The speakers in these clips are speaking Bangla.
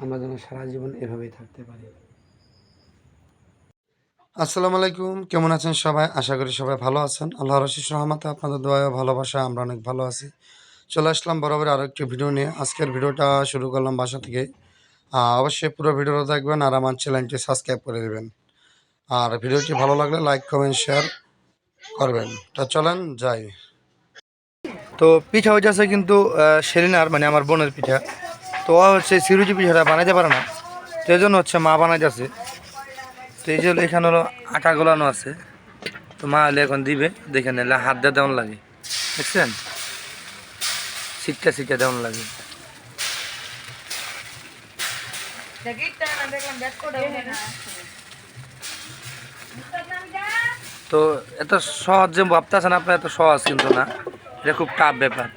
আমরা যেন সারা জীবন এভাবেই থাকতে পারি। আসসালামু আলাইকুম, কেমন আছেন সবাই? আশা করি সবাই ভালো আছেন। আল্লাহর অশেষ রহমতে আপনাদের দোয়া ও ভালোবাসা আমরা অনেক ভালো আছি। চলে আসলাম বরাবর আরও একটি ভিডিও নিয়ে। আজকের ভিডিওটা শুরু করলাম বাসা থেকে। অবশ্যই পুরো ভিডিওটা দেখবেন আর আমার চ্যানেলটি সাবস্ক্রাইব করে দেবেন। আর ভিডিওটি ভালো লাগলে লাইক কমেন্ট শেয়ার করবেন। তো চলেন যাই। তো পিঠা হইতেছে কিন্তু সেরিনার মানে আমার বোনের পিঠা। তো ও হচ্ছে সিরুজি পিঠাটা বানাইতে পারে না, তো এই জন্য হচ্ছে মা বানাইতেছে। তো এই যে এখানে হলো আটা গোলানো আছে, তো মা হলে এখন দিবে, দেখে নিলে হাত দিয়ে দেওয়ান লাগে, দেখছেন সিটটা দেওয়ান লাগে। তো এত সহজ যে ভাবতেছেন আপনার, এত সহজ কিন্তু না, এটা খুব টাফ ব্যাপার।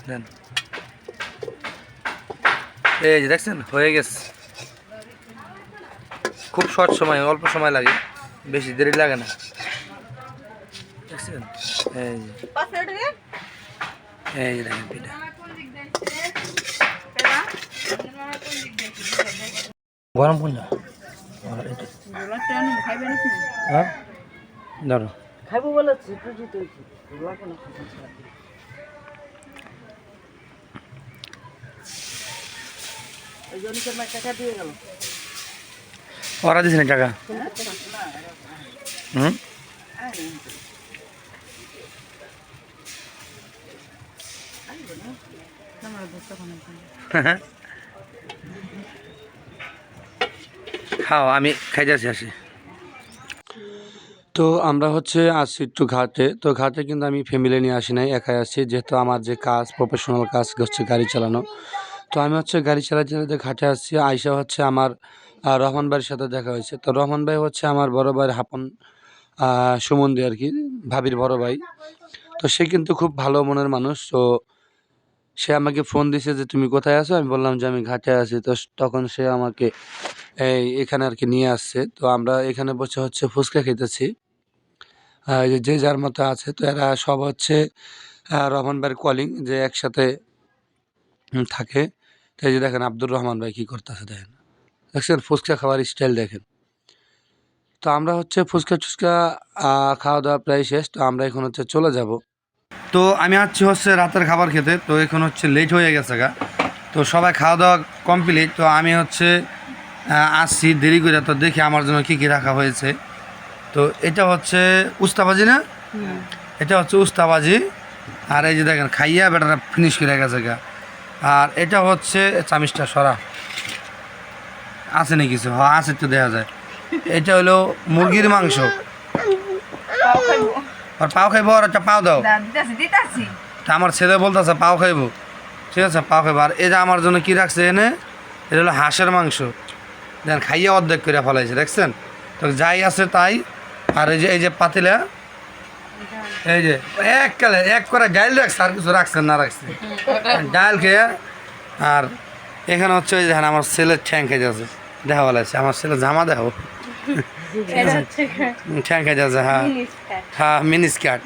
দেন এই যে দেখছেন হয়ে গেছে, খুব শর্ট সময়, অল্প সময় লাগে, বেশি দেরি লাগে না, দেখছেন। এই যে এই যে দেখেন পিঠা গরম কোন হ্যাঁ ধরো খাইবো বলেছি টাকা দিয়ে গেল। ওরা দিস না টাকা। হুম খাও, আমি খাইতেছি আসি। তো আমরা হচ্ছে আসছি একটু ঘাটে। তো ঘাটে কিন্তু আমি ফ্যামিলি নিয়ে আসি নাই, একাই আসছি, যেহেতু আমার যে কাজ প্রফেশনাল কাজ হচ্ছে গাড়ি চালানো। তো আমি হচ্ছে গাড়ি চালাতে চালাতে ঘাটে আসছি। আইসা হচ্ছে আমার রহমান ভাইয়ের সাথে দেখা হয়েছে। তো রহমান ভাই হচ্ছে আমার বড় ভাইয়ের হাপন সুমন্দি আর কি, ভাবির বড় ভাই। তো সে কিন্তু খুব ভালো মনের মানুষ। তো সে আমাকে ফোন দিছে যে তুমি কোথায় আছো, আমি বললাম যে আমি ঘাটে আছি। তো তখন সে আমাকে এখানে আর কি নিয়ে আসছে। তো আমরা এখানে বসে হচ্ছে ফুচকা খেতেছি, যে যার মতো আছে। তো এরা সব হচ্ছে রহমান ভাইয়ের কলিং, যে একসাথে থাকে। তো এই যে দেখেন আব্দুর রহমান ভাই কি করতেছে, দেখেন দেখছেন ফুচকা খাওয়ার স্টাইল দেখেন। তো আমরা হচ্ছে ফুচকা টুচকা খাওয়া দাওয়া প্রায় শেষ। তো আমরা এখন হচ্ছে চলে যাব। তো আমি হচ্ছে রাতের খাবার খেতে। তো এখন হচ্ছে লেট হয়ে গেছে গা। তো সবাই খাওয়া দাওয়া কমপ্লিট। তো আমি হচ্ছে আসছি দেরি করে। তো দেখি আমার জন্য কী কী রাখা হয়েছে। তো এটা হচ্ছে উস্তাবাজি না, এটা হচ্ছে উস্তাবাজি। আর এই যে দেখেন খাইয়া বেটারা ফিনিশ করে গেছে গা। আর এটা হচ্ছে চামিচটা সরা আছে নাকি কিছু, হ্যাঁ আছে তো দেখা যায়। এটা হলো মুরগির মাংস। আর পাও খাইবো, আর একটা পাও দাও। তা আমার ছেলে বলতেছে পাও খাইবো, ঠিক আছে পাও খাইবো। আর এটা আমার জন্য কি রাখছে এনে, এটা হলো হাঁসের মাংস। দেখেন খাইয়া অর্ধেক করে ফেলাইছে, দেখছেন। তো যাই আছে তাই। আর এই যে পাতিলা, এই যে এক করে ডাইল রাখছে, আর কিছু রাখছেন না রাখছে ডাইল খেয়ে। আর এখানে হচ্ছে ওই দেখেন আমার ছেলের ঠ্যাং খেয়ে যাচ্ছে, দেখা বলা আছে আমার ছেলে জামা দেখো ঠ্যাং খেয়ে যাচ্ছে। হ্যাঁ হ্যাঁ মিনি স্কার্ট।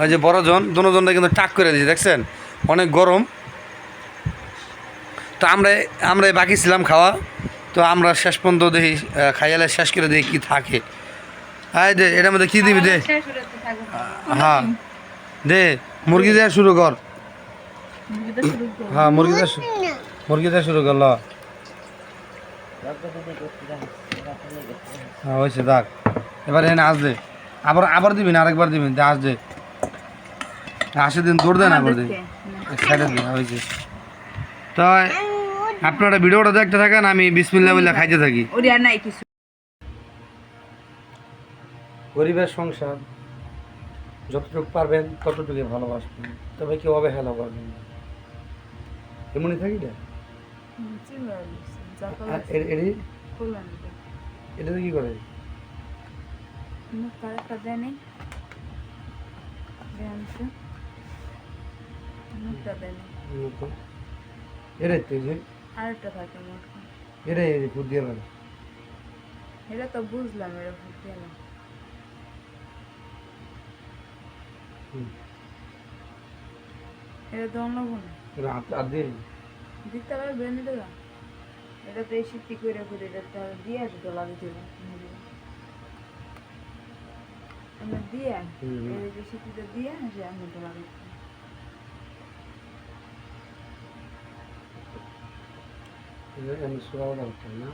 ওই যে বড়জন দুজনটা কিন্তু টাক করে দিয়েছে, দেখছেন অনেক গরম। তো আমরা বাকি ছিলাম খাওয়া। তো আমরা শেষ পর্যন্ত দেখি খাইয়ালে শেষ করে দেখি কী থাকে। হ্যাঁ দে এটার মধ্যে কী দিবি দে, হ্যাঁ দে মুরগি দিয়ে শুরু কর। হ্যাঁ মুরগি দিয়ে শুরু করল। হ্যাঁ হয়েছে দেখ, এবার এনে আস দে। আবার দিবি না, আরেকবার দিবি আস দে। আসে দিন দৌড় দেন, আবার দিন সাইডে দিন হয়েছে। তো আপনারা ভিডিওটা দেখতে থাকেন, আমি বিসমিল্লাহ বলে খাইতে থাকি। গরিবের সংসার, যতটুকু পারবেন ততটুকু ভালোবাসবেন, তবে কেউ অবহেলা করবেন না, এমনই থাকি না। এটা কি করে এটা তো বুঝলাম, এটা ভুল গেল। এটা তো অন্য দিতে পারবে বেনি দেওয়া, এটা তো এই সিদ্ধি করে করে এটা তো দিয়ে আসবে লাগে দেব আমরা দিয়ে এই যে সিদ্ধিটা দিয়ে আসে আমি তো লাগে এমনি সোয়াও দরকার না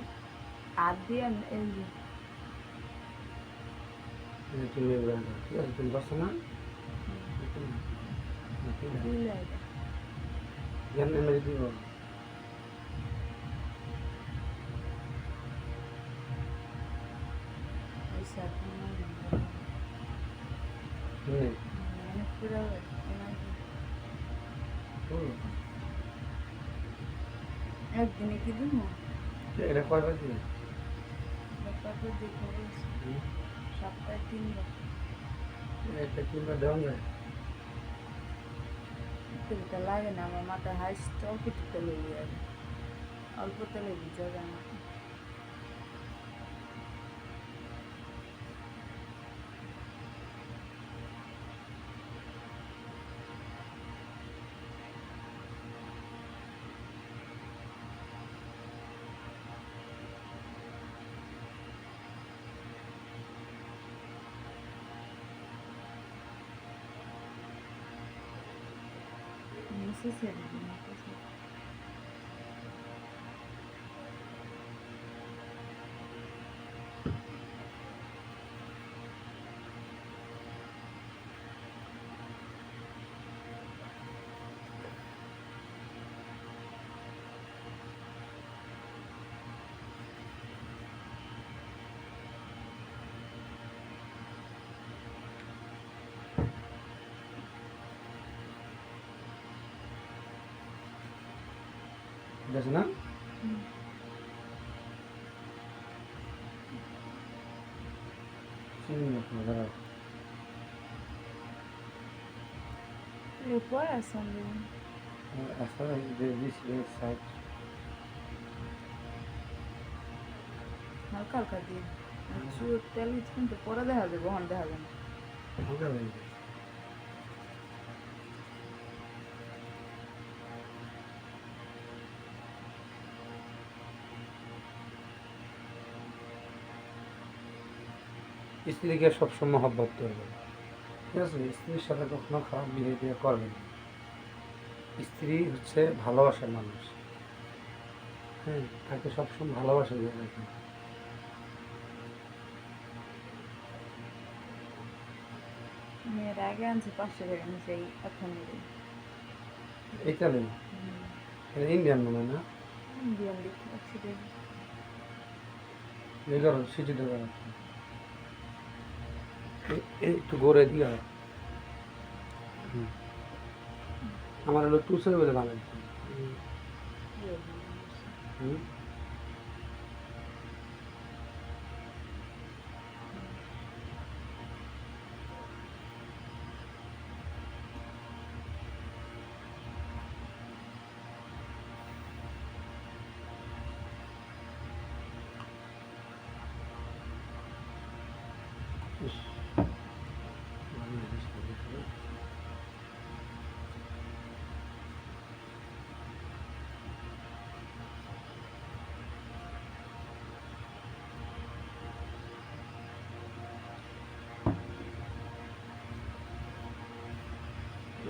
আর দিয়ে এই যে তুমি এগুলো ঠিক আছে তুমি পারছো না দিলে এটা এমনি দিব ওই সাথে মানে পুরো একদিনে কি দিব এটা কয়বার দিন ব্যাপারটা দেখে বলছি সপ্তাহে 3 বার একটা কিংবা দেওয়া যায় তেলটা লাগে না আমার মাথায় হাইস্ট অল্প একটু তেলে দিয়ে অল্প তেলে ভিজা যায় না নিচে ছেড়ে দিই ঠিক আছে না চিনি না কোনো দাঁড়াও পরে আসলে আসলে যে দিছি সাইড হালকা হালকা দিয়ে চুর তেল কিন্তু পরে দেখা যাবে ওখানে দেখা যাবে না হালকা হয়ে যায় স্ত্রীকে সবসময় মহব্বত করবে ঠিক আছে স্ত্রীর সাথে কখনো খারাপ বিহেভিয়ার করবে না স্ত্রী হচ্ছে ভালোবাসার মানুষ হ্যাঁ তাকে সবসময় ভালোবাসা দিয়ে রাখবে মেয়ের আগে আনছে 500 টাকা নিচে এখন এইটা নেই এটা ইন্ডিয়ান মনে হয় না ইন্ডিয়ান দেখতে পাচ্ছি দেখি এই ধরো সিটি দেওয়া একটু গড়ে দিয়া আমার হলো টুসের বলে বানাইছি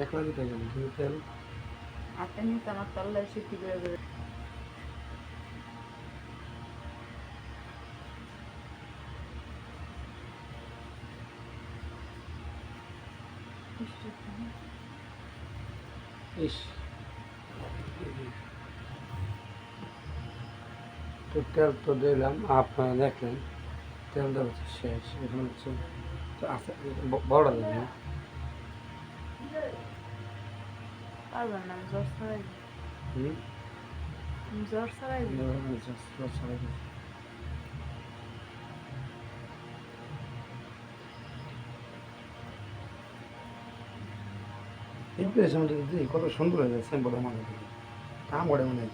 একলা দিতে যাবো তুমি তেল হাতে নিতে আমার তল্লায় সিদ্ধি করে করে ইস তো তেল তো দিলাম আপনারা দেখলেন তেল দেওয়া হচ্ছে শেষ এখন হচ্ছে তো আস্তে বড় দেবেন পারবেন না আমি জ্বর ছাড়াই জ্বর ছাড়াই ইমপ্রেশন যদি কত সুন্দর হয়ে যায় স্যাম্পল আমার কাম করে মনে হয়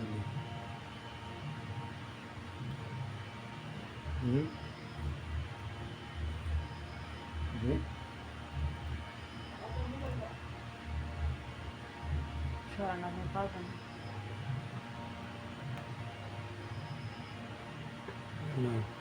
সরানো আমি পারবেন না না